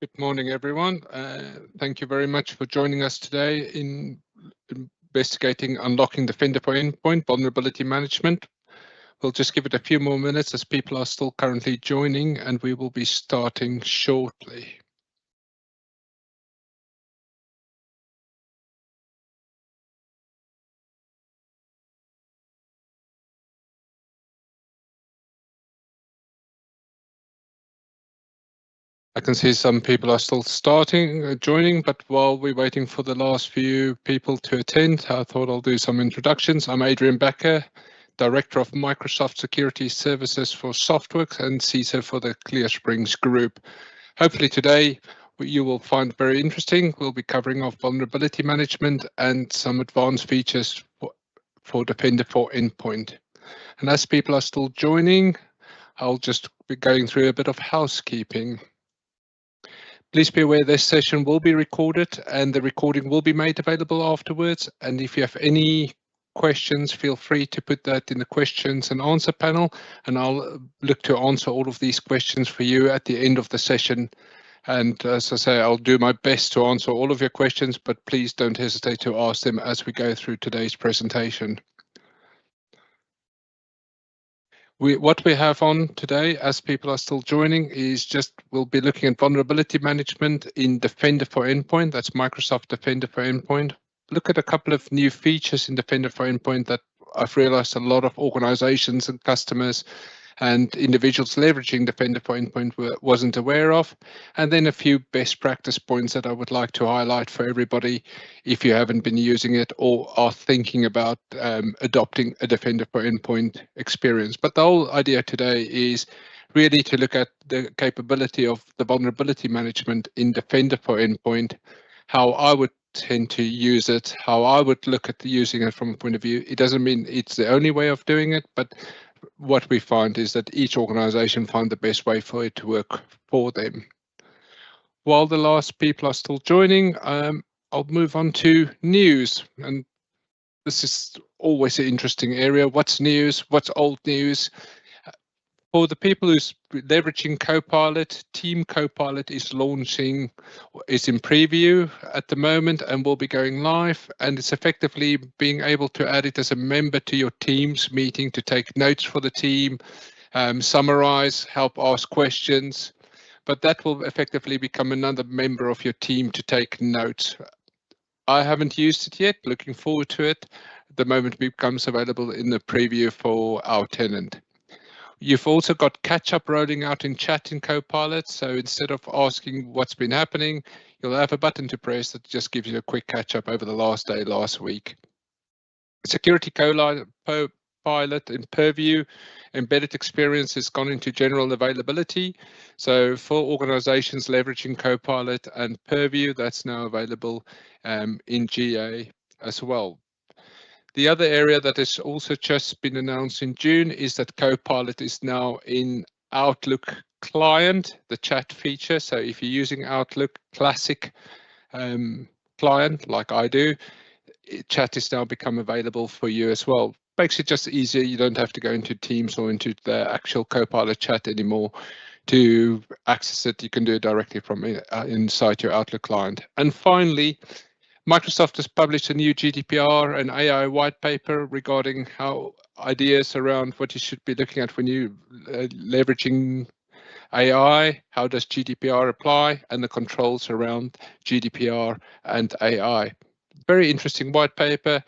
Good morning, everyone. Thank you very much for joining us today in investigating unlocking Defender for Endpoint vulnerability management. We'll just give it a few more minutes as people are still currently joining, and we will be starting shortly. I can see some people are still joining, but while we're waiting for the last few people to attend, I thought I'll do some introductions. I'm Adriaan Bekker, Director of Microsoft Security Services for Softwerx and CISO for the ClearSprings Group. Hopefully today you will find very interesting. We'll be covering off vulnerability management and some advanced features for Defender for Endpoint. And as people are still joining, I'll just be going through a bit of housekeeping. Please be aware this session will be recorded and the recording will be made available afterwards. And if you have any questions, feel free to put that in the questions and answer panel, and I'll look to answer all of these questions for you at the end of the session. And as I say, I'll do my best to answer all of your questions, but please don't hesitate to ask them as we go through today's presentation. What we have on today, as people are still joining, is we'll be looking at vulnerability management in Defender for Endpoint. That's Microsoft Defender for Endpoint. Look at a couple of new features in Defender for Endpoint that I've realized a lot of organizations and customers and individuals leveraging Defender for Endpoint wasn't aware of, and then a few best practice points that I would like to highlight for everybody if you haven't been using it or are thinking about adopting a Defender for Endpoint experience. But the whole idea today is really to look at the capability of the vulnerability management in Defender for Endpoint, how I would tend to use it, how I would look at using it from a point of view. It doesn't mean it's the only way of doing it, but what we find is that each organization find the best way for it to work for them. While the last people are still joining, I'll move on to news. And this is always an interesting area. What's news? What's old news? For the people who's leveraging Copilot, Team Copilot is in preview at the moment and will be going live. And it's effectively being able to add it as a member to your Teams meeting to take notes for the team, summarize, help ask questions. But that will effectively become another member of your team to take notes. I haven't used it yet, looking forward to it the moment it becomes available in the preview for our tenant. You've also got catch-up rolling out in chat in Copilot. So instead of asking what's been happening, you'll have a button to press that just gives you a quick catch-up over the last day, last week. Security Copilot in Purview embedded experience has gone into general availability. So for organizations leveraging Copilot and Purview, that's now available in GA as well. The other area that has also just been announced in June is that Copilot is now in Outlook client, the chat feature. So if you're using Outlook Classic client like I do, chat is now become available for you as well. Makes it just easier. You don't have to go into Teams or into the actual Copilot chat anymore to access it. You can do it directly from inside your Outlook client. And finally, Microsoft has published a new GDPR and AI white paper regarding how ideas around what you should be looking at when you leveraging AI, how does GDPR apply, and the controls around GDPR and AI. Very interesting white paper.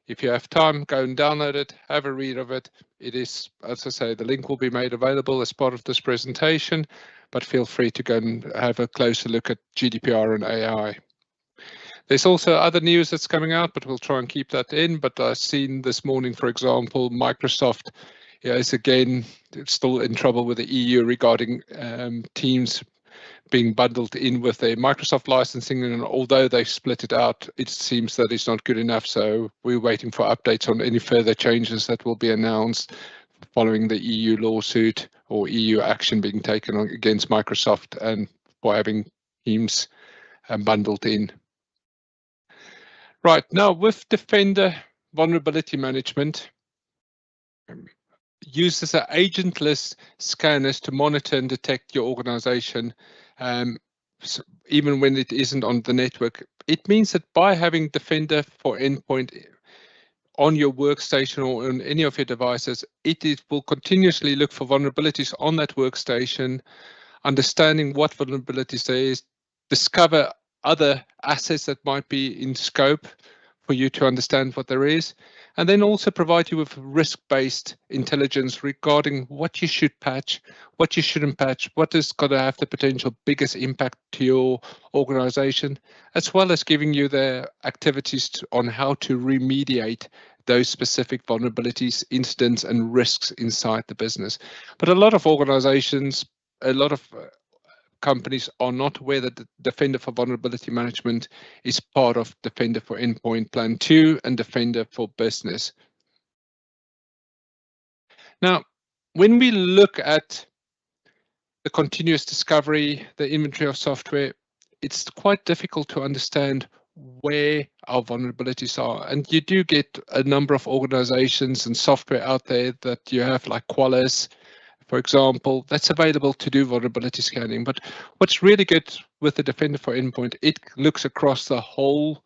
If you have time, go and download it, have a read of it. It is, as I say, the link will be made available as part of this presentation, but feel free to go and have a closer look at GDPR and AI. There's also other news that's coming out, but we'll try and keep that in. But I've seen this morning, for example, Microsoft is again still in trouble with the EU regarding Teams being bundled in with their Microsoft licensing. And although they split it out, it seems that it's not good enough. So we're waiting for updates on any further changes that will be announced following the EU lawsuit or EU action being taken against Microsoft and for having Teams bundled in. Right, now with Defender vulnerability management, uses agentless scanners to monitor and detect your organization even when it isn't on the network. It means that by having Defender for Endpoint on your workstation or on any of your devices, it will continuously look for vulnerabilities on that workstation, understanding what vulnerabilities there is, discover other assets that might be in scope for you to understand what there is, and then also provide you with risk-based intelligence regarding what you should patch, what you shouldn't patch, what is going to have the potential biggest impact to your organization, as well as giving you the activities on how to remediate those specific vulnerabilities, incidents, and risks inside the business. But a lot of organizations, a lot of companies are not aware that the Defender for Vulnerability Management is part of Defender for Endpoint Plan 2 and Defender for Business. Now, when we look at the continuous discovery, the inventory of software, it's quite difficult to understand where our vulnerabilities are. And you do get a number of organizations and software out there that you have, like Qualys, for example, that's available to do vulnerability scanning. But what's really good with the Defender for Endpoint, it looks across the whole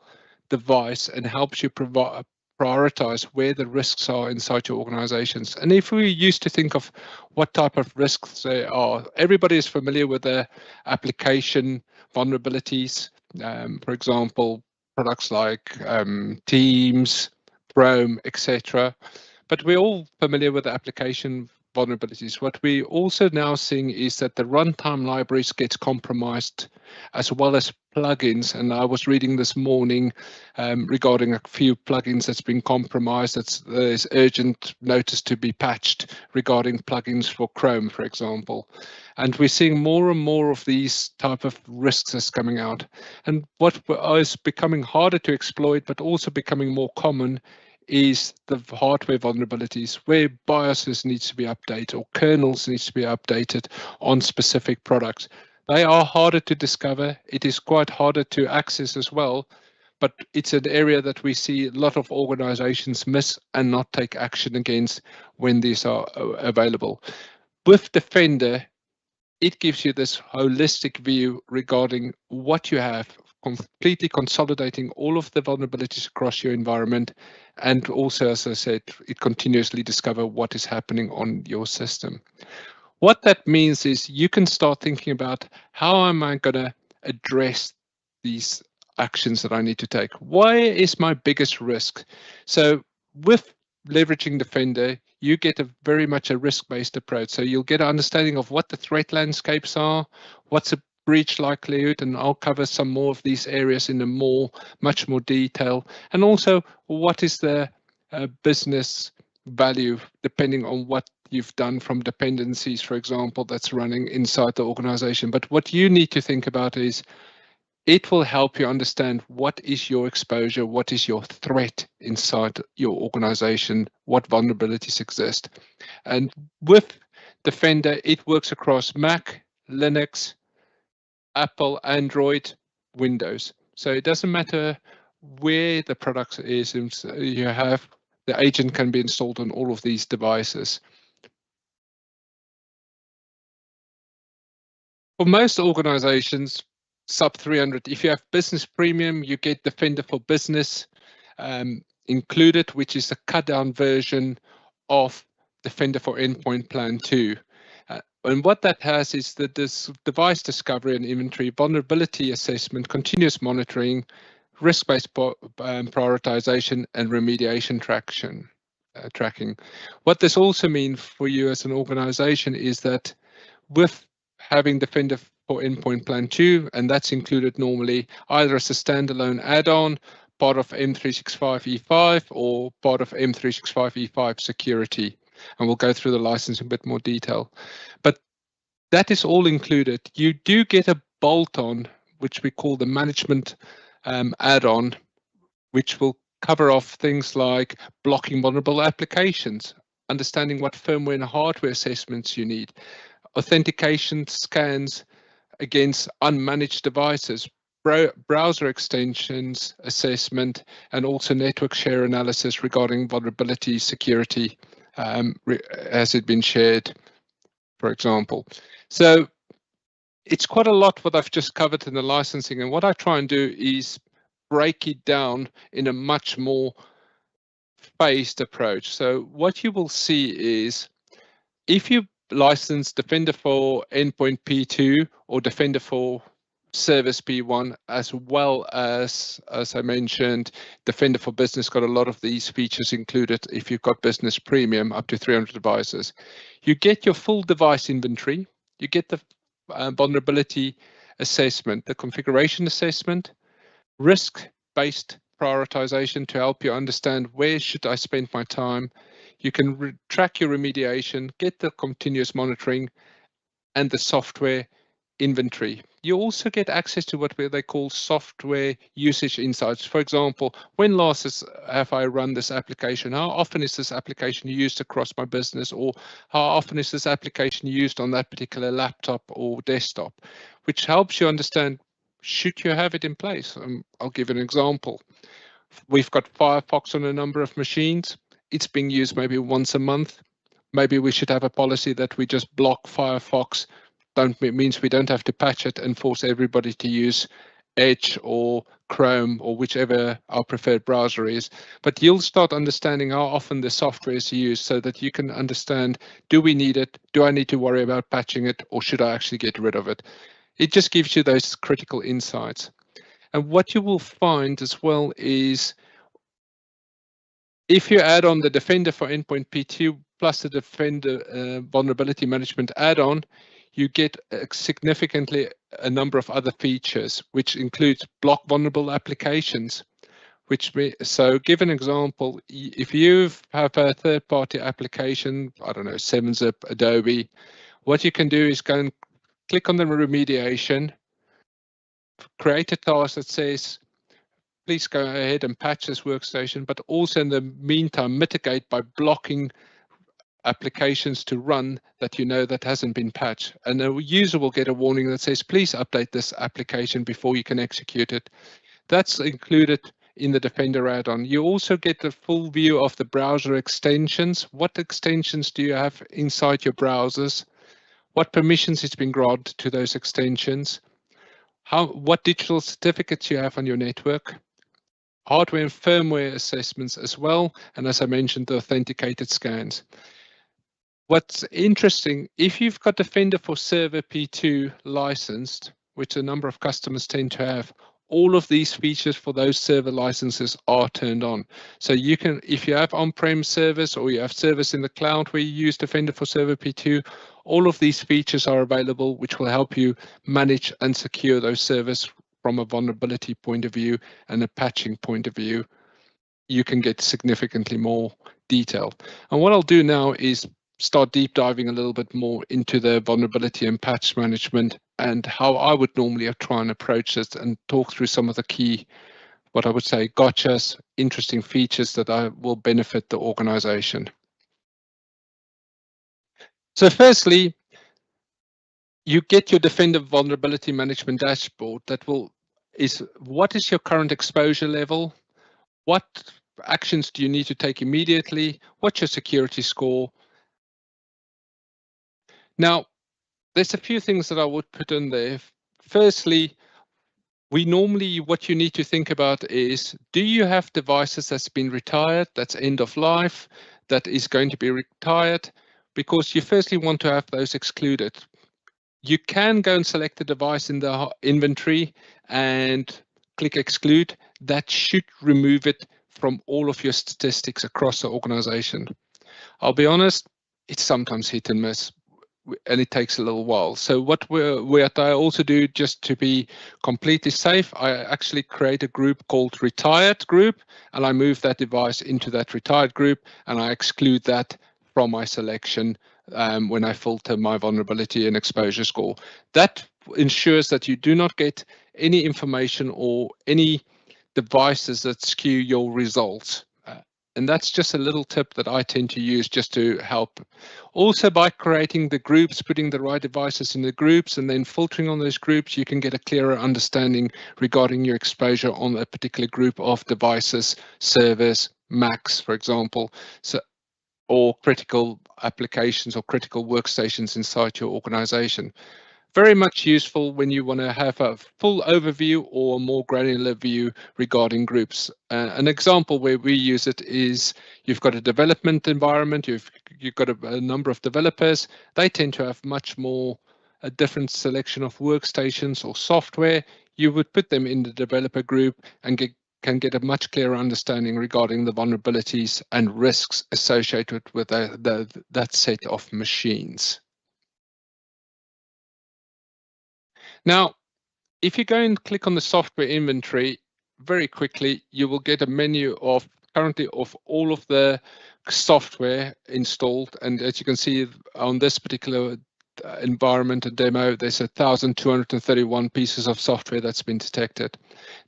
device and helps you prioritize where the risks are inside your organizations. And if we used to think of what type of risks there are, everybody is familiar with the application vulnerabilities. For example, products like Teams, Chrome, etc. But we're all familiar with the application vulnerabilities. What we also now seeing is that the runtime libraries get compromised, as well as plugins. And I was reading this morning regarding a few plugins that's been compromised. There's urgent notice to be patched regarding plugins for Chrome, for example. And we're seeing more and more of these type of risks that's coming out. And what is becoming harder to exploit, but also becoming more common, is the hardware vulnerabilities, where BIOSes needs to be updated or kernels needs to be updated on specific products. They are harder to discover. It is quite harder to access as well, but it's an area that we see a lot of organizations miss and not take action against when these are available. With Defender, it gives you this holistic view regarding what you have, completely consolidating all of the vulnerabilities across your environment. And also, as I said, it continuously discover what is happening on your system. What that means is you can start thinking about, how am I going to address these actions that I need to take? Why is my biggest risk? So with leveraging Defender, you get a very much a risk-based approach. So you'll get an understanding of what the threat landscapes are, what's a breach likelihood, and I'll cover some more of these areas in much more detail. And also, what is the business value, depending on what you've done from dependencies, for example, that's running inside the organization. But what you need to think about is, it will help you understand what is your exposure, what is your threat inside your organization, what vulnerabilities exist. And with Defender, it works across Mac, Linux, Apple, Android, Windows. So it doesn't matter where the product is, you have the agent can be installed on all of these devices. For most organizations, sub 300, if you have business premium, you get Defender for Business included, which is a cut down version of Defender for Endpoint Plan 2. And what that has is that this device discovery and inventory, vulnerability assessment, continuous monitoring, risk-based prioritization, and remediation tracking. What this also means for you as an organization is that with having Defender for Endpoint Plan 2, and that's included normally either as a standalone add-on, part of M365 E5, or part of M365 E5 security. And we'll go through the license in a bit more detail. But that is all included. You do get a bolt-on, which we call the management add-on, which will cover off things like blocking vulnerable applications, understanding what firmware and hardware assessments you need, authentication scans against unmanaged devices, browser extensions assessment, and also network share analysis regarding vulnerability security, has it been shared, for example. So it's quite a lot what I've just covered in the licensing, and what I try and do is break it down in a much more phased approach. So what you will see is if you license Defender for Endpoint P2 or Defender for Service P1, as well as I mentioned, Defender for Business got a lot of these features included if you've got Business Premium up to 300 devices. You get your full device inventory, you get the vulnerability assessment, the configuration assessment, risk-based prioritization to help you understand where should I spend my time. You can track your remediation, get the continuous monitoring, and the software inventory. You also get access to what they call software usage insights. For example, when last have I run this application? How often is this application used across my business? Or how often is this application used on that particular laptop or desktop? Which helps you understand, should you have it in place? I'll give an example. We've got Firefox on a number of machines. It's being used maybe once a month. Maybe we should have a policy that we just block Firefox. Means we don't have to patch it and force everybody to use Edge or Chrome or whichever our preferred browser is. But you'll start understanding how often the software is used so that you can understand, do we need it? Do I need to worry about patching it, or should I actually get rid of it? It just gives you those critical insights. And what you will find as well is if you add on the Defender for Endpoint P2 plus the Defender Vulnerability Management add-on, you get significantly a number of other features, which includes block vulnerable applications. So give an example, if you have a third-party application, I don't know, 7-Zip, Adobe, what you can do is go and click on the remediation, create a task that says, please go ahead and patch this workstation, but also in the meantime, mitigate by blocking applications to run that you know that hasn't been patched. And the user will get a warning that says, please update this application before you can execute it. That's included in the Defender add-on. You also get the full view of the browser extensions. What extensions do you have inside your browsers? What permissions has been granted to those extensions? What digital certificates you have on your network? Hardware and firmware assessments as well. And as I mentioned, the authenticated scans. What's interesting, if you've got Defender for Server P2 licensed, which a number of customers tend to have, all of these features for those server licenses are turned on. So you can, if you have on-prem servers or you have servers in the cloud where you use Defender for Server P2, all of these features are available, which will help you manage and secure those servers from a vulnerability point of view and a patching point of view. You can get significantly more detail. And what I'll do now is start deep diving a little bit more into the vulnerability and patch management and how I would normally try and approach this and talk through some of the key, what I would say, gotchas, interesting features that will benefit the organization. So firstly, you get your Defender Vulnerability Management Dashboard that what is your current exposure level? What actions do you need to take immediately? What's your security score? Now, there's a few things that I would put in there. Firstly, what you need to think about is, do you have devices that's been retired, that's end of life, that is going to be retired? Because you firstly want to have those excluded. You can go and select the device in the inventory and click exclude. That should remove it from all of your statistics across the organization. I'll be honest, it's sometimes hit and miss, and it takes a little while. So what I also do, just to be completely safe, I actually create a group called retired group, and I move that device into that retired group, and I exclude that from my selection when I filter my vulnerability and exposure score. That ensures that you do not get any information or any devices that skew your results. And that's just a little tip that I tend to use just to help. Also, by creating the groups, putting the right devices in the groups and then filtering on those groups, you can get a clearer understanding regarding your exposure on a particular group of devices, servers, Macs, for example, or critical applications or critical workstations inside your organization. Very much useful when you want to have a full overview or a more granular view regarding groups. An example where we use it is you've got a development environment, you've got a number of developers. They tend to have much more a different selection of workstations or software. You would put them in the developer group and can get a much clearer understanding regarding the vulnerabilities and risks associated with that set of machines. Now, if you go and click on the software inventory, very quickly, you will get a menu of currently of all of the software installed. And as you can see on this particular environment and demo, there's 1,231 pieces of software that's been detected.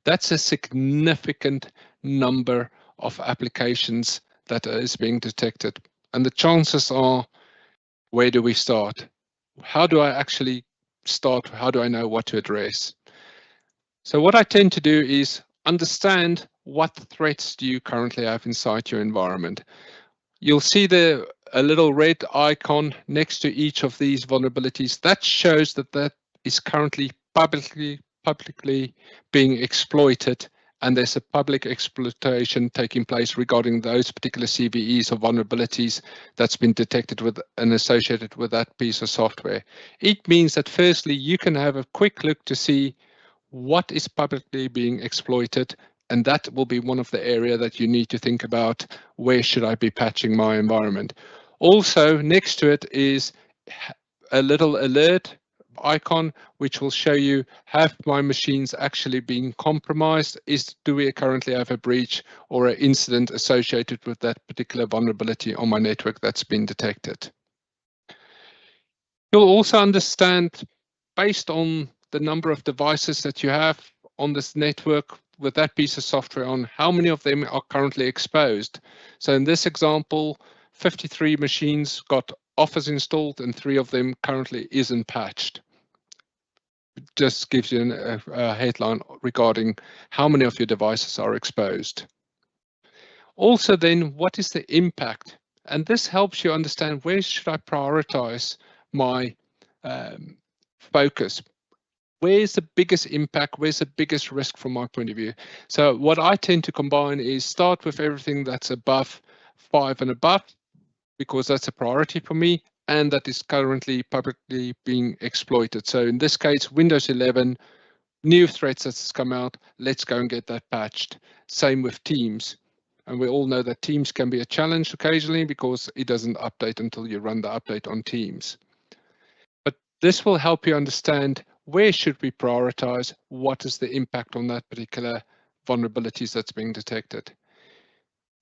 That's a significant number of applications that is being detected. And the chances are, where do we start? How do I actually start? How do I know what to address? So what I tend to do is understand what threats do you currently have inside your environment. You'll see a little red icon next to each of these vulnerabilities. That shows that is currently publicly being exploited, and there's a public exploitation taking place regarding those particular CVEs or vulnerabilities that's been detected with and associated with that piece of software. It means that firstly, you can have a quick look to see what is publicly being exploited, and that will be one of the area that you need to think about. Where should I be patching my environment? Also, next to it is a little alert icon, which will show you, have my machines actually been compromised? Do we currently have a breach or an incident associated with that particular vulnerability on my network that's been detected? You'll also understand, based on the number of devices that you have on this network with that piece of software on, how many of them are currently exposed. So in this example, 53 machines got Office installed and 3 of them currently isn't patched. It just gives you a headline regarding how many of your devices are exposed. Also then, what is the impact? And this helps you understand, where should I prioritize my focus? Where's the biggest impact? Where's the biggest risk from my point of view? So what I tend to combine is start with everything that's above 5 and above, because that's a priority for me, and that is currently publicly being exploited. So in this case, Windows 11, new threats that's come out, let's go and get that patched. Same with Teams. And we all know that Teams can be a challenge occasionally because it doesn't update until you run the update on Teams. But this will help you understand, where should we prioritize? What is the impact on that particular vulnerabilities that's being detected?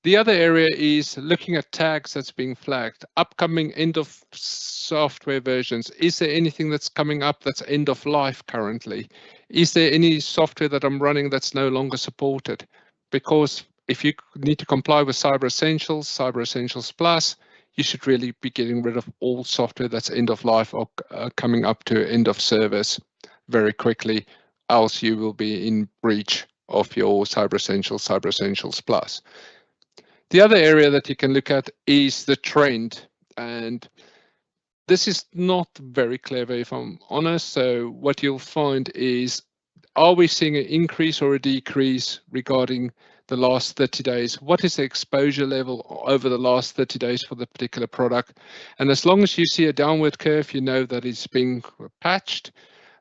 The other area is looking at tags that's being flagged. Upcoming end of software versions. Is there anything that's coming up that's end of life currently? Is there any software that I'm running that's no longer supported? Because if you need to comply with Cyber Essentials, Cyber Essentials Plus, you should really be getting rid of all software that's end of life or coming up to end of service very quickly, else you will be in breach of your Cyber Essentials Plus. The other area that you can look at is the trend, and this is not very clever, if I'm honest. So what you'll find is, are we seeing an increase or a decrease regarding the last 30 days? What is the exposure level over the last 30 days for the particular product? And as long as you see a downward curve, you know that it's being patched.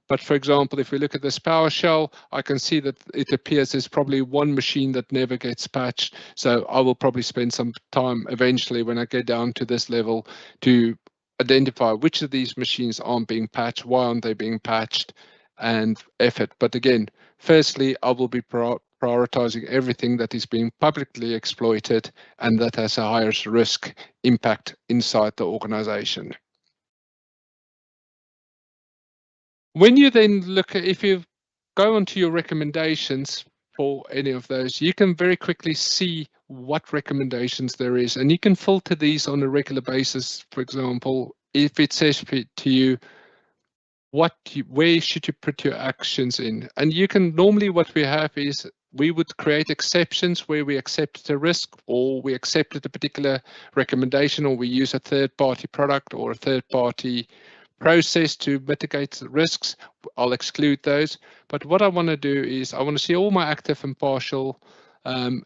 But for example, if we look at this PowerShell, I can see that it appears there's probably one machine that never gets patched. So I will probably spend some time eventually when I get down to this level to identify which of these machines aren't being patched, why aren't they being patched, and effort. But again, firstly, I will be prioritizing everything that is being publicly exploited and that has a highest risk impact inside the organization. When you then look at, if you go onto your recommendations for any of those, you can very quickly see what recommendations there is, and you can filter these on a regular basis. For example, if it says to you, where should you put your actions in? And you can, normally what we have is, we would create exceptions where we accepted a risk, or we accepted a particular recommendation, or we use a third-party product or a third-party process to mitigate risks, I'll exclude those. But what I want to do is I want to see all my active and partial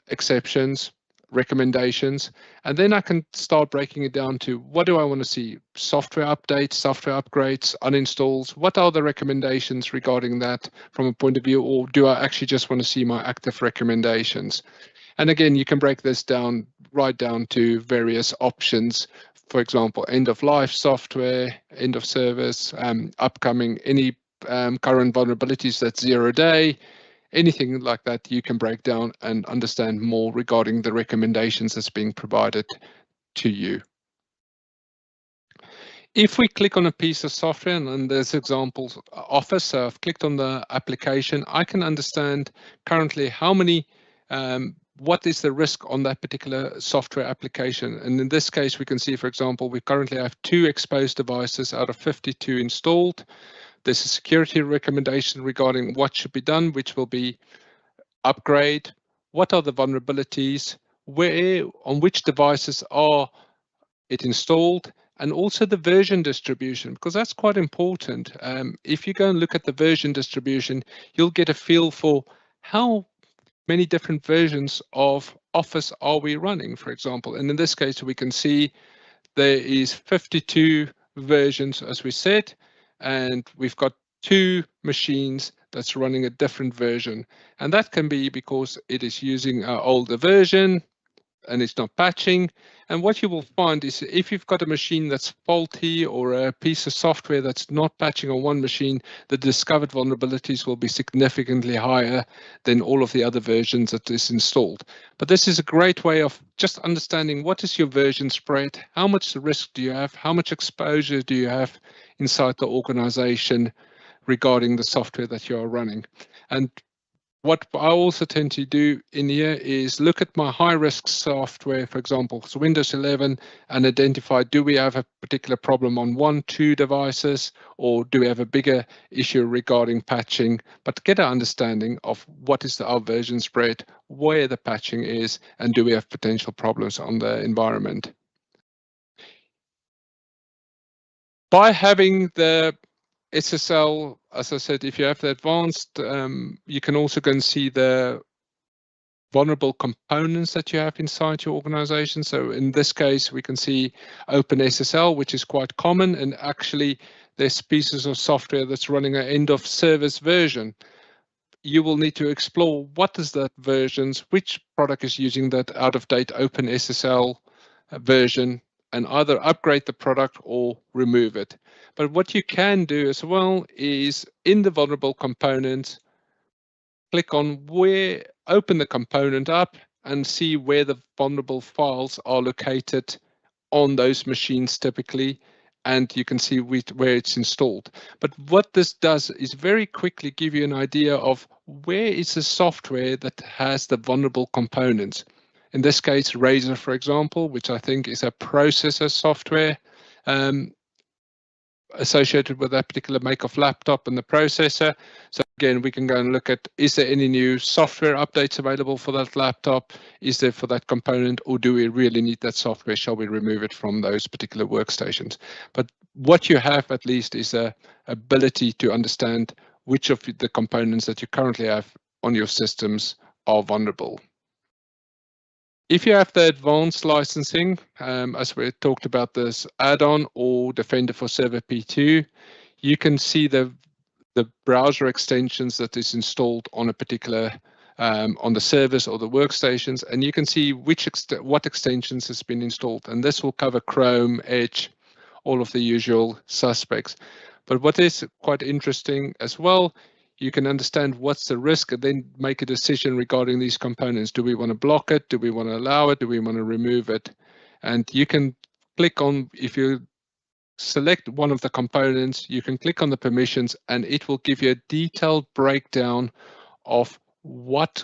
exceptions, recommendations, and then I can start breaking it down to what do I want to see? Software updates, software upgrades, uninstalls. What are the recommendations regarding that from a point of view, or do I actually just want to see my active recommendations? And again, you can break this down right down to various options. For example, end of life software, end of service, upcoming, any current vulnerabilities that's 0 day, anything like that you can break down and understand more regarding the recommendations that's being provided to you. If we click on a piece of software, and there's examples Office, so I've clicked on the application, I can understand currently how many what is the risk on that particular software application. And in this case, we can see, for example, we currently have 2 exposed devices out of 52 installed. There's a security recommendation regarding what should be done, which will be upgrade, what are the vulnerabilities, where, on which devices are it installed, and also the version distribution, because that's quite important. If you go and look at the version distribution, you'll get a feel for how many different versions of Office are we running, for example. And in this case, we can see there is 52 versions, as we said, and we've got 2 machines that's running a different version. And that can be because it is using an older version and it's not patching. And what you will find is if you've got a machine that's faulty or a piece of software that's not patching on one machine, the discovered vulnerabilities will be significantly higher than all of the other versions that is installed. But this is a great way of just understanding what is your version spread, how much risk do you have, how much exposure do you have inside the organization regarding the software that you are running. And what I also tend to do in here is look at my high risk software, for example, so Windows 11, and identify, do we have a particular problem on 1, 2 devices, or do we have a bigger issue regarding patching? But get an understanding of what is our version spread, where the patching is, and do we have potential problems on the environment? By having the SSL, as I said, if you have the advanced, you can also go and see the vulnerable components that you have inside your organization. So in this case, we can see OpenSSL, which is quite common, and actually there's pieces of software that's running an end of service version. You will need to explore what is that versions, which product is using that out of date OpenSSL version, and either upgrade the product or remove it. But what you can do as well is in the vulnerable component, click on where, open the component up and see where the vulnerable files are located on those machines typically, and you can see where it's installed. But what this does is very quickly give you an idea of where is the software that has the vulnerable components. In this case, Razor, for example, which I think is a processor software associated with that particular make of laptop and the processor. So again, we can go and look at, is there any new software updates available for that laptop? Is there for that component, or do we really need that software? Shall we remove it from those particular workstations? But what you have at least is a ability to understand which of the components that you currently have on your systems are vulnerable. If you have the advanced licensing, as we talked about this add-on or Defender for Server P2, you can see the browser extensions that is installed on a particular on the servers or the workstations, and you can see what extensions has been installed. And this will cover Chrome, Edge, all of the usual suspects. But what is quite interesting as well, you can understand what's the risk and then make a decision regarding these components. Do we want to block it? Do we want to allow it? Do we want to remove it? And you can click on, if you select one of the components, you can click on the permissions and it will give you a detailed breakdown of what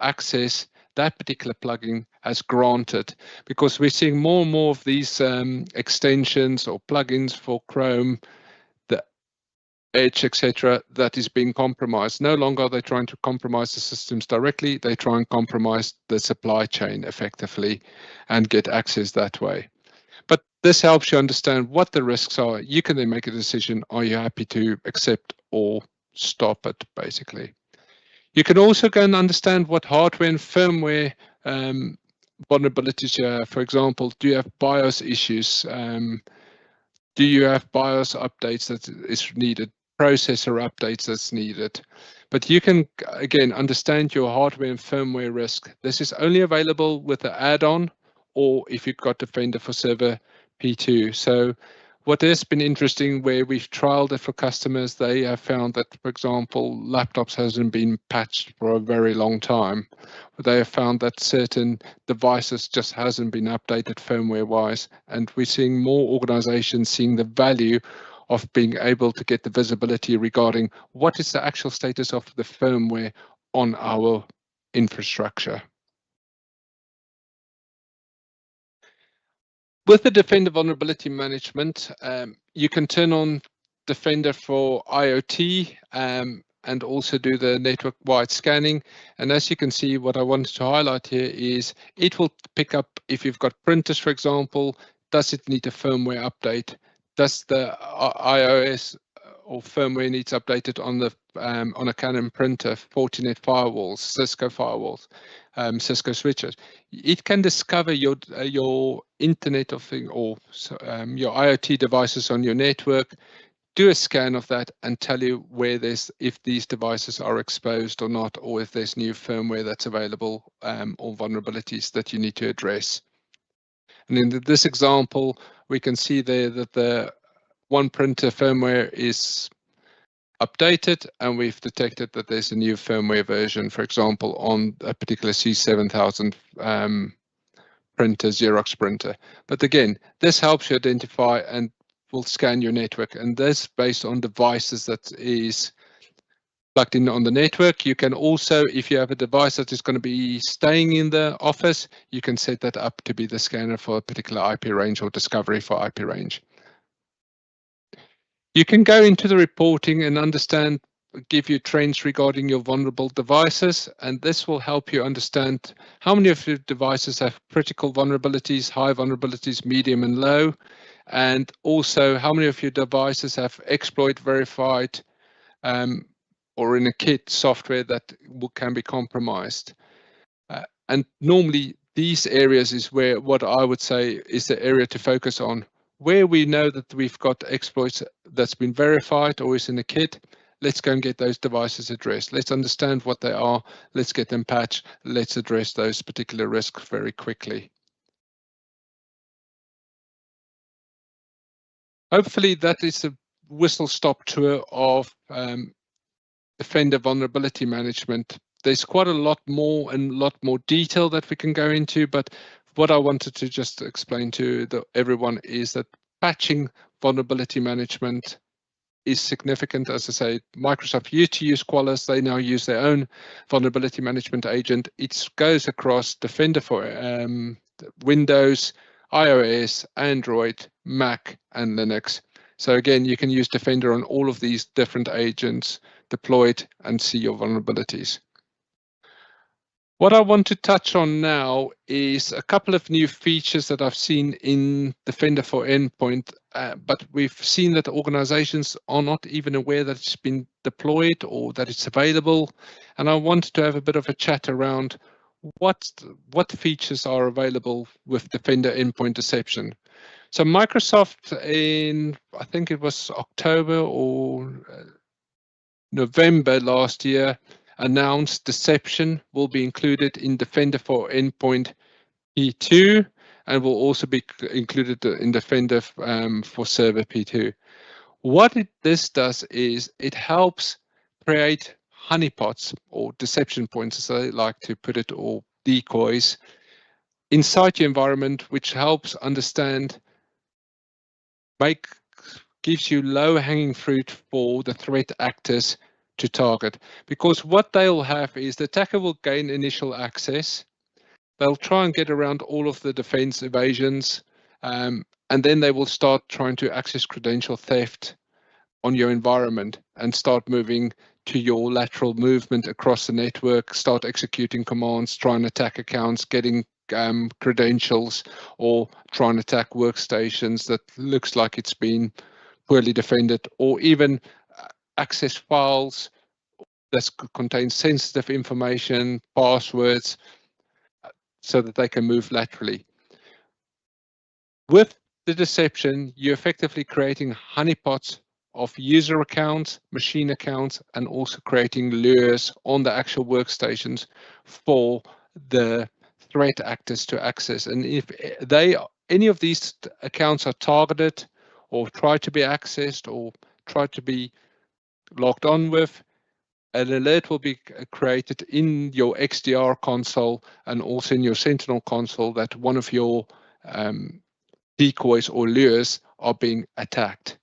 access that particular plugin has granted, because we're seeing more and more of these extensions or plugins for Chrome, Edge, etc., that is being compromised. No longer are they trying to compromise the systems directly, they try and compromise the supply chain effectively and get access that way. But This helps you understand what the risks are. You can then make a decision. Are you happy to accept or stop it, basically? You can also go and understand what hardware and firmware vulnerabilities you have. For example, do you have BIOS issues? Do you have BIOS updates that is needed? Processor updates that's needed? But you can, again, understand your hardware and firmware risk. This is only available with the add-on or if you've got Defender for Server P2. So what has been interesting where we've trialed it for customers, they have found that, for example, laptops hasn't been patched for a very long time. They have found that certain devices just hasn't been updated firmware wise. And we're seeing more organizations seeing the value of being able to get the visibility regarding what is the actual status of the firmware on our infrastructure. With the Defender Vulnerability Management, you can turn on Defender for IoT and also do the network-wide scanning. And as you can see, what I wanted to highlight here is it will pick up if you've got printers, for example, does it need a firmware update? Does the iOS or firmware needs updated on a Canon printer, Fortinet firewalls, Cisco firewalls, Cisco switches? It can discover your Internet of Things or your IoT devices on your network, do a scan of that and tell you where if these devices are exposed or not, or if there's new firmware that's available or vulnerabilities that you need to address. And in this example, we can see there that the one printer firmware is updated and we've detected that there's a new firmware version, for example, on a particular C7000 printer, Xerox printer. But again, this helps you identify and will scan your network, and this based on devices that is plugged in on the network. You can also, if you have a device that is going to be staying in the office, you can set that up to be the scanner for a particular IP range or discovery for IP range. You can go into the reporting and understand, give you trends regarding your vulnerable devices, and this will help you understand how many of your devices have critical vulnerabilities, high vulnerabilities, medium and low, and also how many of your devices have exploit verified or in a kit software that can be compromised. And normally these areas is where what I would say is the area to focus on. Where we know that we've got exploits that's been verified or is in a kit, let's go and get those devices addressed. Let's understand what they are. Let's get them patched. Let's address those particular risks very quickly. Hopefully that is a whistle-stop tour of Defender vulnerability management. There's quite a lot more and a lot more detail that we can go into, but what I wanted to just explain to everyone is that patching vulnerability management is significant. As I say, Microsoft used to use Qualys. They now use their own vulnerability management agent. It goes across Defender for Windows, iOS, Android, Mac, and Linux. So again, you can use Defender on all of these different agents deployed and see your vulnerabilities. What I want to touch on now is a couple of new features that I've seen in Defender for Endpoint, but we've seen that organizations are not even aware that it's been deployed or that it's available. And I wanted to have a bit of a chat around what features are available with Defender Endpoint Deception. So Microsoft in, I think it was October or November last year, announced Deception will be included in Defender for Endpoint P2 and will also be included in Defender for Server P2. What this does is it helps create honeypots or deception points, as I like to put it, or decoys inside your environment, which helps understand, gives you low-hanging fruit for the threat actors to target. Because what they'll have is the attacker will gain initial access. They'll try and get around all of the defense evasions, and then they will start trying to access credential theft on your environment and start moving to your lateral movement across the network, start executing commands, try and attack accounts, getting credentials or try and attack workstations that looks like it's been poorly defended, or even access files that contain sensitive information, passwords, so that they can move laterally. With the deception, you're effectively creating honeypots of user accounts, machine accounts, and also creating lures on the actual workstations for the threat actors to access. And if any of these accounts are targeted or try to be accessed or try to be logged on with, an alert will be created in your XDR console and also in your Sentinel console that one of your decoys or lures are being attacked.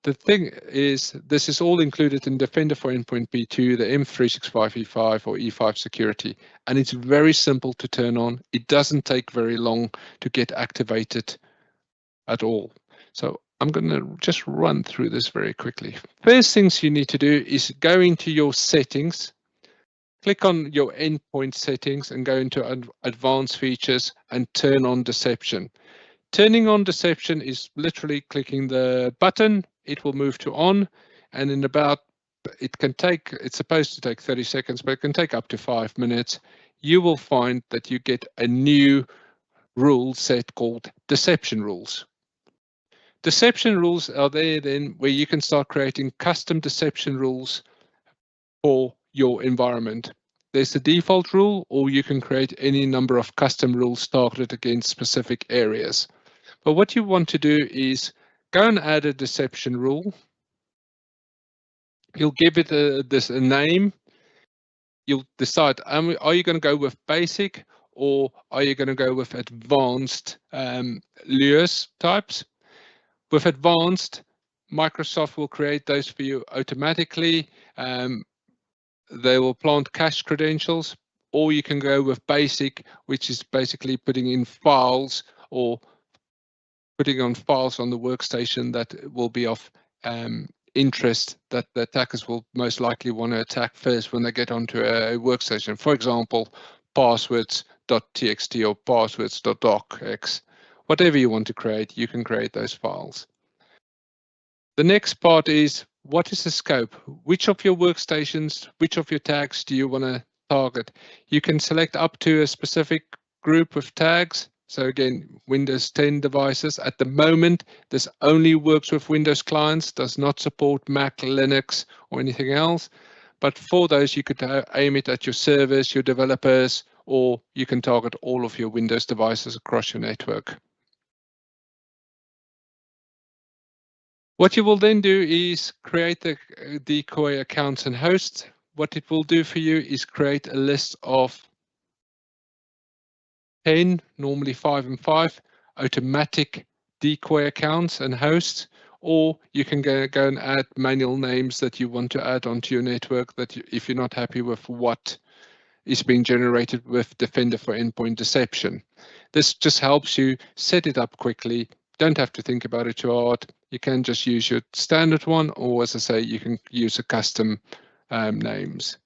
The thing is, this is all included in Defender for Endpoint B2, the M365 E5 or E5 security, and it's very simple to turn on. It doesn't take very long to get activated at all. So I'm going to just run through this very quickly. First things you need to do is go into your settings, click on your endpoint settings and go into advanced features and turn on deception. Turning on deception is literally clicking the button. It will move to on, and in about, it's supposed to take 30 seconds, but it can take up to 5 minutes. You will find that you get a new rule set called deception rules. Deception rules are there then where you can start creating custom deception rules for your environment. There's the default rule, or you can create any number of custom rules targeted against specific areas. But what you want to do is go and add a deception rule. You'll give it a name. You'll decide, are you going to go with basic or are you going to go with advanced lures types? With advanced, Microsoft will create those for you automatically. They will plant cache credentials, or you can go with basic, which is basically putting in files or putting on files on the workstation that will be of interest that the attackers will most likely want to attack first when they get onto a workstation. For example, passwords.txt or passwords.docx. Whatever you want to create, you can create those files. The next part is, what is the scope? Which of your workstations, which of your tags do you want to target? You can select up to a specific group of tags. So again, Windows 10 devices. At the moment, this only works with Windows clients, does not support Mac, Linux, or anything else. But for those, you could aim it at your servers, your developers, or you can target all of your Windows devices across your network. What you will then do is create the decoy accounts and hosts. What it will do for you is create a list of 10, normally 5 and 5, automatic decoy accounts and hosts, or you can go and add manual names that you want to add onto your network that if you're not happy with what is being generated with Defender for Endpoint Deception. This just helps you set it up quickly. Don't have to think about it too hard. You can just use your standard one, or as I say, you can use a custom names.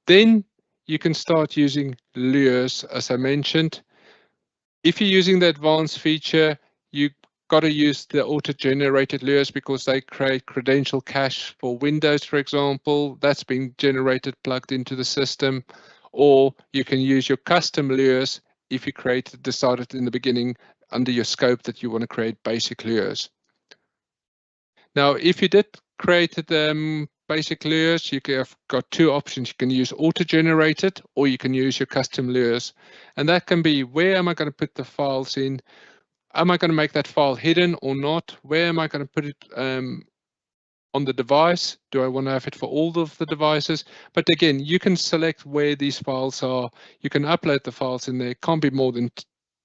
Then you can start using lures, as I mentioned. If you're using the advanced feature, you got to use the auto-generated lures because they create credential cache for Windows, for example. That's being generated, plugged into the system. Or you can use your custom lures if you decided in the beginning under your scope that you want to create basic lures. Now, if you did create the basic lures, you have got two options. You can use auto-generated, or you can use your custom lures. And that can be, where am I going to put the files in? Am I going to make that file hidden or not? Where am I going to put it on the device? Do I want to have it for all of the devices? But again, you can select where these files are. You can upload the files in there. It can't be more than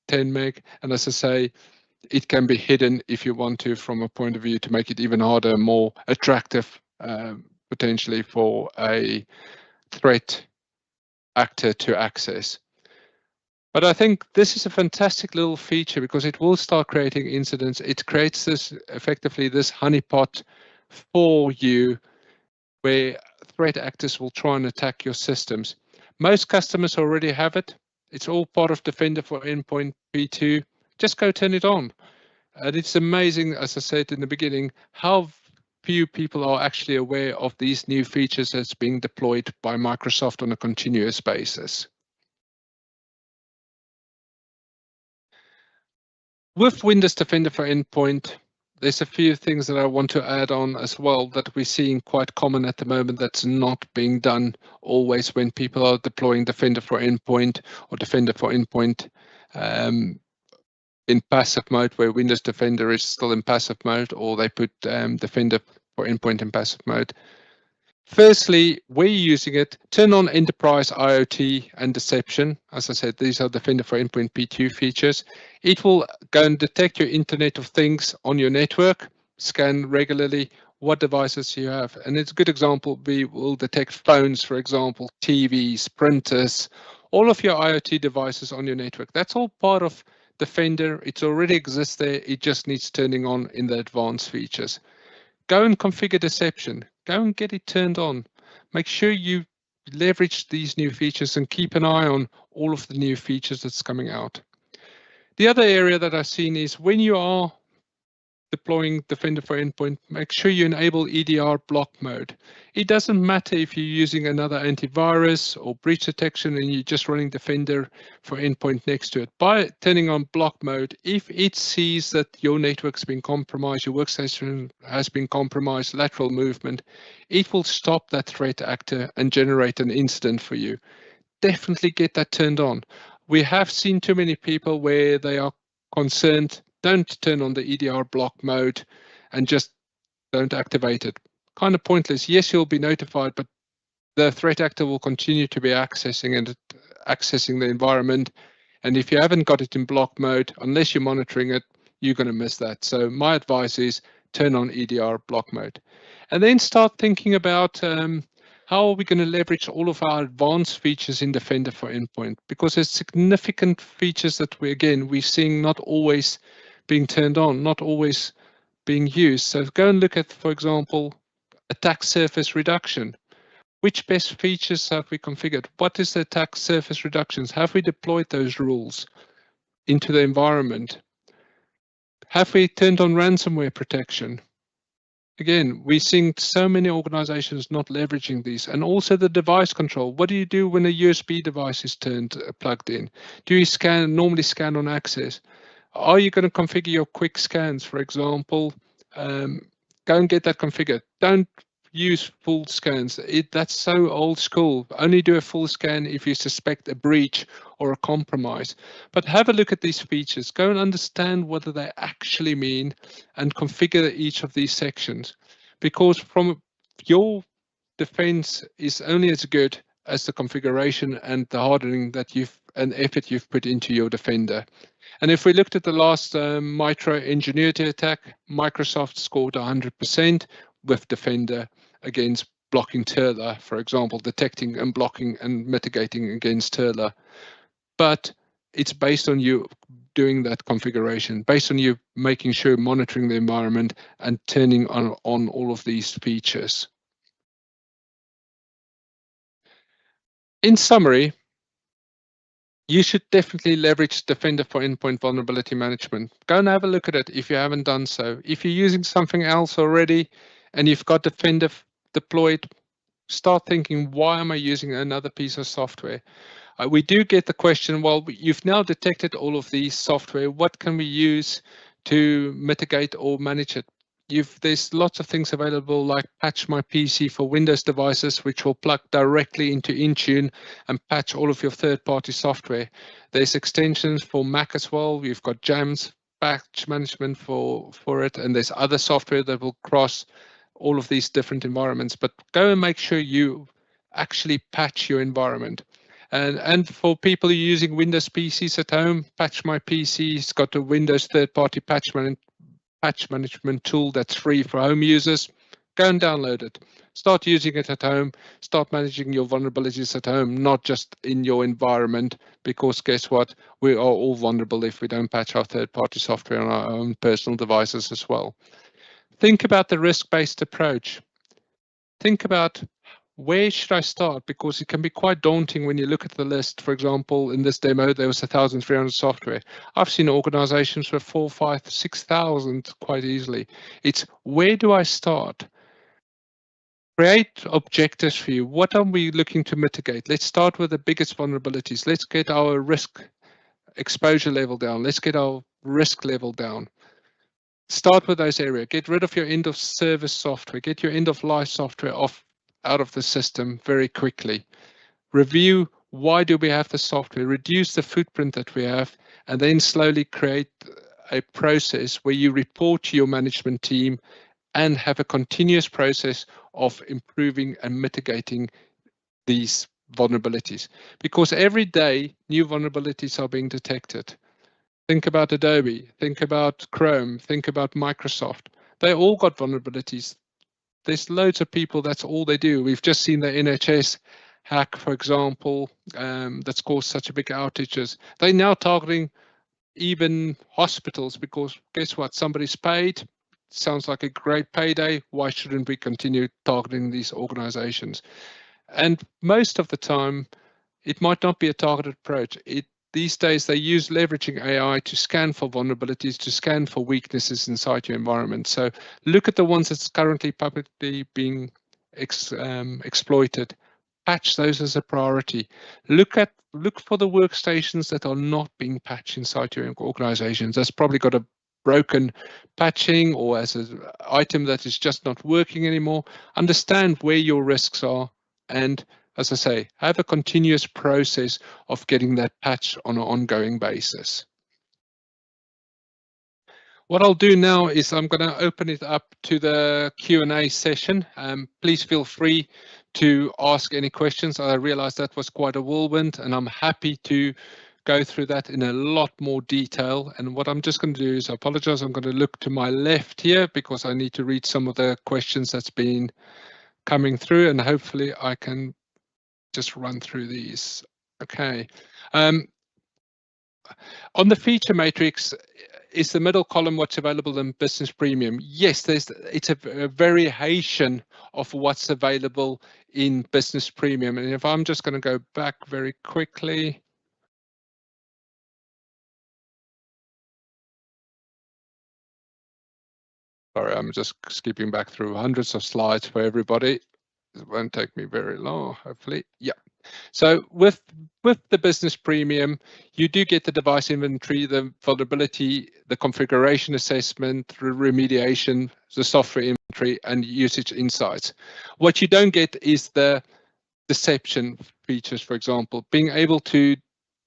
10 meg. And as I say, it can be hidden if you want to, from a point of view to make it even harder, more attractive, potentially for a threat actor to access. But I think this is a fantastic little feature because it will start creating incidents. It creates this effectively this honeypot for you where threat actors will try and attack your systems. Most customers already have it. It's all part of Defender for Endpoint P2. Just go turn it on. And it's amazing, as I said in the beginning, how few people are actually aware of these new features that's being deployed by Microsoft on a continuous basis. With Windows Defender for Endpoint, there's a few things that I want to add on as well that we're seeing quite common at the moment that's not being done always when people are deploying Defender for Endpoint or Defender for Endpoint in passive mode, where Windows Defender is still in passive mode, or they put Defender for Endpoint in passive mode. Firstly, where you're using it, turn on Enterprise IoT and Deception. As I said, these are Defender for Endpoint P2 features. It will go and detect your Internet of Things on your network, scan regularly what devices you have. And it's a good example. We will detect phones, for example, TVs, printers, all of your IoT devices on your network. That's all part of Defender. It already exists there. It just needs turning on in the advanced features. Go and configure Deception. Go and get it turned on. Make sure you leverage these new features and keep an eye on all of the new features that's coming out. The other area that I've seen is when you are deploying Defender for Endpoint, make sure you enable EDR block mode. It doesn't matter if you're using another antivirus or breach detection and you're just running Defender for Endpoint next to it. By turning on block mode, if it sees that your network's been compromised, your workstation has been compromised, lateral movement, it will stop that threat actor and generate an incident for you. Definitely get that turned on. We have seen too many people where they are concerned, don't turn on the EDR block mode and just don't activate it. Kind of pointless. Yes, you'll be notified, but the threat actor will continue to be accessing the environment. And if you haven't got it in block mode, unless you're monitoring it, you're going to miss that. So my advice is turn on EDR block mode. And then start thinking about how are we going to leverage all of our advanced features in Defender for Endpoint? Because there's significant features that we're seeing not always being turned on, not always being used. So go and look at, for example, attack surface reduction. Which best features have we configured? What is the attack surface reductions? Have we deployed those rules into the environment? Have we turned on ransomware protection? Again, we're seeing so many organizations not leveraging these. And also the device control. What do you do when a USB device is plugged in? Do you normally scan on access? Are you going to configure your quick scans, for example? Go and get that configured. Don't use full scans. That's so old school. Only do a full scan if you suspect a breach or a compromise. But have a look at these features. Go and understand what they actually mean and configure each of these sections. Because from your defense is only as good as the configuration and the hardening that and effort you've put into your Defender. And if we looked at the last Micro Ingenuity attack, Microsoft scored 100% with Defender against blocking Turler, for example, detecting and blocking and mitigating against Turler. But it's based on you doing that configuration, based on you making sure monitoring the environment and turning on all of these features. In summary, you should definitely leverage Defender for Endpoint Vulnerability Management. Go and have a look at it if you haven't done so. If you're using something else already and you've got Defender deployed, start thinking, why am I using another piece of software? We do get the question, well, you've now detected all of these software. What can we use to mitigate or manage it? There's lots of things available like Patch My PC for Windows devices, which will plug directly into Intune and patch all of your third-party software. There's extensions for Mac as well. You've got Jams patch management for it, and there's other software that will cross all of these different environments. But go and make sure you actually patch your environment. And for people using Windows PCs at home, Patch My PC's got a Windows third-party patch management tool that's free for home users. Go and download it. Start using it at home. Start managing your vulnerabilities at home, not just in your environment, because guess what? We are all vulnerable if we don't patch our third-party software on our own personal devices as well. Think about the risk-based approach. Think about where should I start? Because it can be quite daunting when you look at the list. For example, in this demo, there was 1,300 software. I've seen organizations with 4, 5, 6,000 quite easily. It's where do I start? Create objectives for you. What are we looking to mitigate? Let's start with the biggest vulnerabilities. Let's get our risk exposure level down. Let's get our risk level down. Start with those areas. Get rid of your end of service software. Get your end of life software out of the system very quickly. Review why do we have the software, reduce the footprint that we have, and then slowly create a process where you report to your management team and have a continuous process of improving and mitigating these vulnerabilities. Because every day new vulnerabilities are being detected. Think about Adobe, think about Chrome, think about Microsoft. They all got vulnerabilities. There's loads of people, that's all they do. We've just seen the NHS hack, for example, that's caused such a big outages. They're now targeting even hospitals because guess what? Somebody's paid. Sounds like a great payday. Why shouldn't we continue targeting these organizations? And most of the time, it might not be a targeted approach. These days, they use leveraging AI to scan for vulnerabilities, to scan for weaknesses inside your environment. So look at the ones that's currently publicly being exploited. Patch those as a priority. Look for the workstations that are not being patched inside your organizations. That's probably got a broken patching or as an item that is just not working anymore. Understand where your risks are and, as I say, have a continuous process of getting that patch on an ongoing basis. What I'll do now is I'm going to open it up to the Q&A session. Please feel free to ask any questions. I realize that was quite a whirlwind and I'm happy to go through that in a lot more detail. And what I'm just going to do is, I apologize, I'm going to look to my left here because I need to read some of the questions that's been coming through and hopefully I can just run through these. Okay. On the feature matrix, is the middle column what's available in Business Premium? Yes, it's a variation of what's available in Business Premium. And if I'm just going to go back very quickly. Sorry, I'm just skipping back through hundreds of slides for everybody. It won't take me very long, hopefully. Yeah. So with the Business Premium, you do get the device inventory, the vulnerability, the configuration assessment, remediation, the software inventory, and usage insights. What you don't get is the deception features, for example, being able to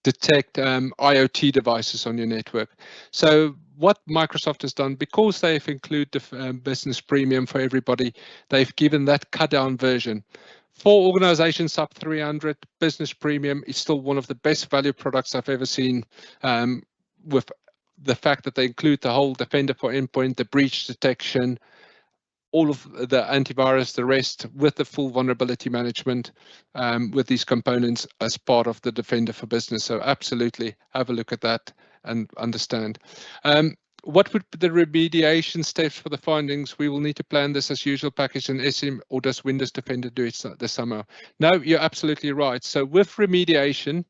detect IoT devices on your network. So what Microsoft has done, because they've included the Business Premium for everybody, they've given that cut down version. For organizations up 300, Business Premium is still one of the best value products I've ever seen, with the fact that they include the whole Defender for Endpoint, the breach detection, all of the antivirus, the rest, with the full vulnerability management, with these components as part of the Defender for Business. So absolutely have a look at that and understand. What would be the remediation steps for the findings? We will need to plan this as usual package in SM, or does Windows Defender do it this summer? No, you're absolutely right. So with remediation,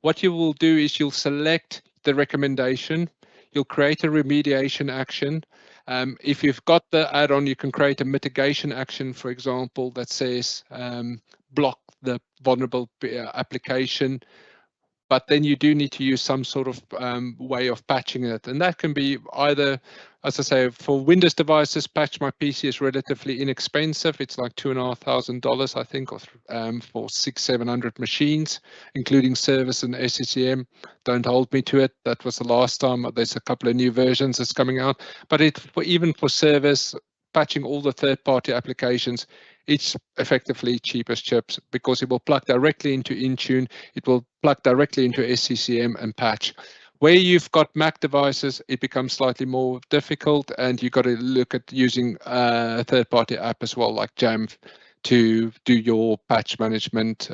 what you will do is you'll select the recommendation, you'll create a remediation action. If you've got the add-on, you can create a mitigation action, for example, that says block the vulnerable application. But then you do need to use some sort of way of patching it. And that can be either, as I say, for Windows devices, Patch My PC is relatively inexpensive. It's like $2,500, I think, or for 600-700 machines, including service and SCCM. Don't hold me to it. That was the last time. There's a couple of new versions that's coming out. But even for service, patching all the third-party applications, it's effectively cheap as chips because it will plug directly into Intune, it will plug directly into SCCM and patch. Where you've got Mac devices, it becomes slightly more difficult and you've got to look at using a third-party app as well, like Jamf, to do your patch management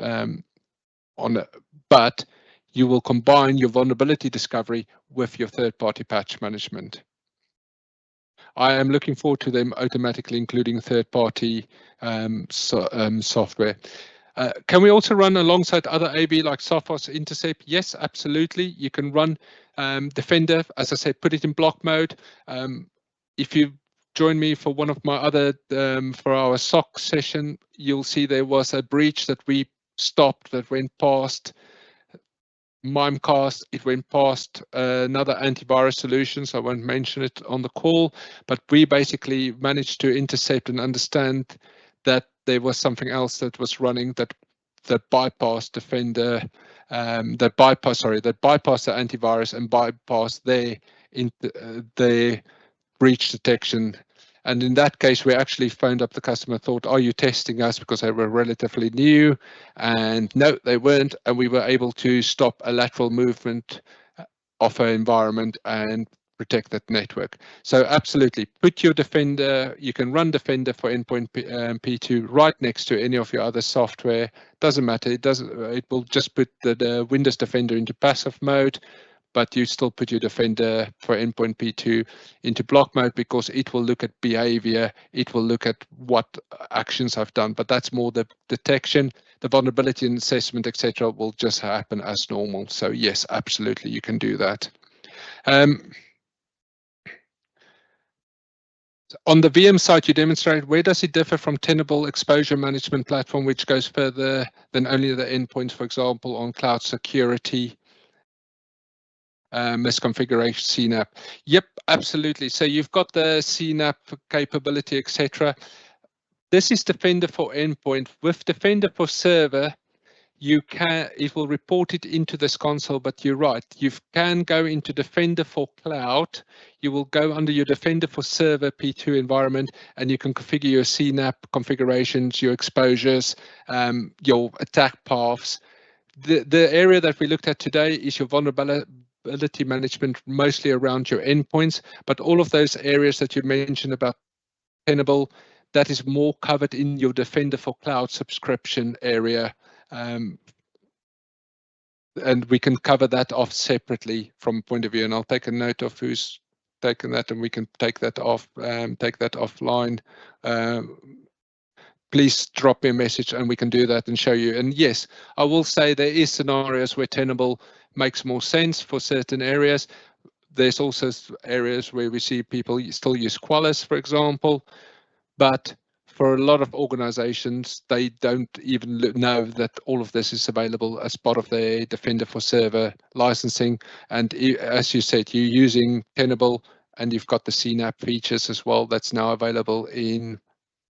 but you will combine your vulnerability discovery with your third-party patch management. I am looking forward to them automatically including third-party software. Can we also run alongside other AV like Softwerx Intercept? Yes, absolutely. You can run Defender, as I said, put it in block mode. If you join me for one of my other, for our SOC session, you'll see there was a breach that we stopped that went past Mimecast. It went past another antivirus solution, so I won't mention it on the call, but we basically managed to intercept and understand that there was something else that was running that bypassed Defender, that bypassed the antivirus and bypassed their breach detection. And in that case, we actually phoned up the customer, thought, are you testing us? Because they were relatively new. And no, they weren't. And we were able to stop a lateral movement of our environment and protect that network. So absolutely, put your Defender, you can run Defender for Endpoint P2 right next to any of your other software. Doesn't matter, it will just put the Windows Defender into passive mode, but you still put your Defender for Endpoint P2 into block mode because it will look at behavior, it will look at what actions I've done, but that's more the detection. The vulnerability and assessment, etc., will just happen as normal. So yes, absolutely, you can do that. On the VM side, you demonstrate where does it differ from Tenable exposure management platform, which goes further than only the endpoints, for example, on cloud security, misconfiguration, CNAP. Yep, absolutely. So you've got the CNAP capability, etc. This is Defender for Endpoint. With Defender for Server, it will report it into this console, but you're right, you can go into Defender for Cloud. You will go under your Defender for Server P2 environment, and you can configure your CNAP configurations, your exposures, your attack paths. The area that we looked at today is your vulnerability management, mostly around your endpoints, but all of those areas that you mentioned about Tenable, that is more covered in your Defender for Cloud subscription area. And we can cover that off separately from point of view, and I'll take a note of who's taken that, and we can take that off, take that offline. Please drop me a message and we can do that and show you. And yes, I will say there is scenarios where Tenable makes more sense for certain areas. There's also areas where we see people still use Qualys, for example, but for a lot of organizations, they don't even know that all of this is available as part of their Defender for Server licensing. And as you said, you're using Tenable and you've got the CNAP features as well that's now available in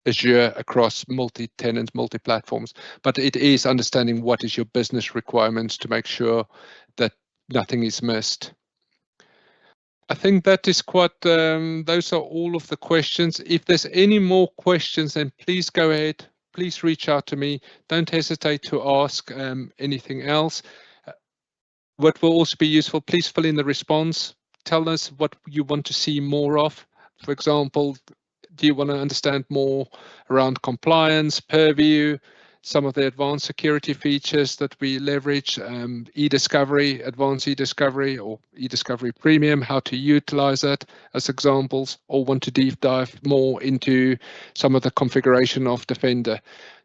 Azure across multi-tenant, multi-platforms. But it is understanding what is your business requirements to make sure that nothing is missed. I think that is quite, those are all of the questions. If there's any more questions, then please go ahead. Please reach out to me. Don't hesitate to ask anything else. What will also be useful, please fill in the response. Tell us what you want to see more of. For example, do you want to understand more around compliance, purview, some of the advanced security features that we leverage, e-discovery, advanced e-discovery or e-discovery premium, how to utilize that as examples, or want to deep dive more into some of the configuration of Defender.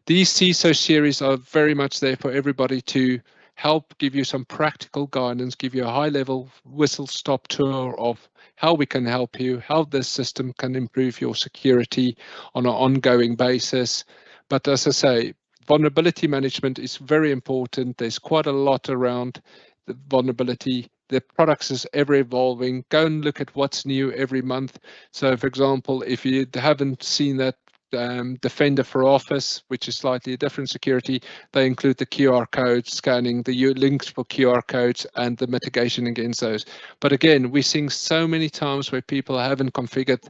These CISO series are very much there for everybody to help give you some practical guidance, give you a high-level whistle-stop tour of how we can help you, how this system can improve your security on an ongoing basis. But as I say, vulnerability management is very important. There's quite a lot around the vulnerability. The products is ever evolving. Go and look at what's new every month. So for example, if you haven't seen that Defender for Office, which is slightly a different security, they include the QR codes, scanning the links for QR codes and the mitigation against those. But again, we're seeing so many times where people haven't configured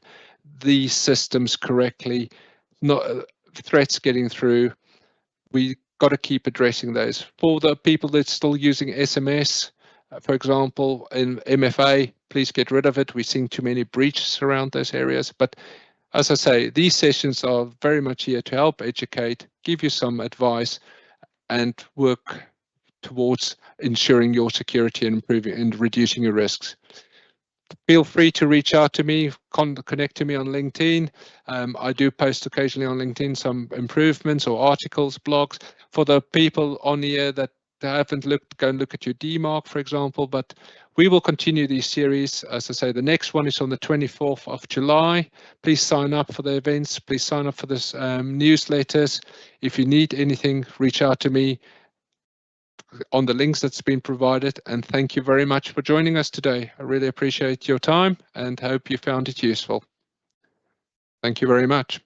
these systems correctly, not threats getting through. We got to keep addressing those. For the people that's still using SMS, for example, in MFA, please get rid of it. We're seeing too many breaches around those areas. But as I say, these sessions are very much here to help educate, give you some advice, and work towards ensuring your security and improving and reducing your risks. Feel free to reach out to me, connect to me on LinkedIn. I do post occasionally on LinkedIn some improvements or articles, blogs. For the people on here that haven't looked, go and look at your DMARC, for example. But we will continue these series. As I say, the next one is on the 24th of July. Please sign up for the events. Please sign up for this newsletters. If you need anything, reach out to me on the links that's been provided. And thank you very much for joining us today. I really appreciate your time and hope you found it useful. Thank you very much.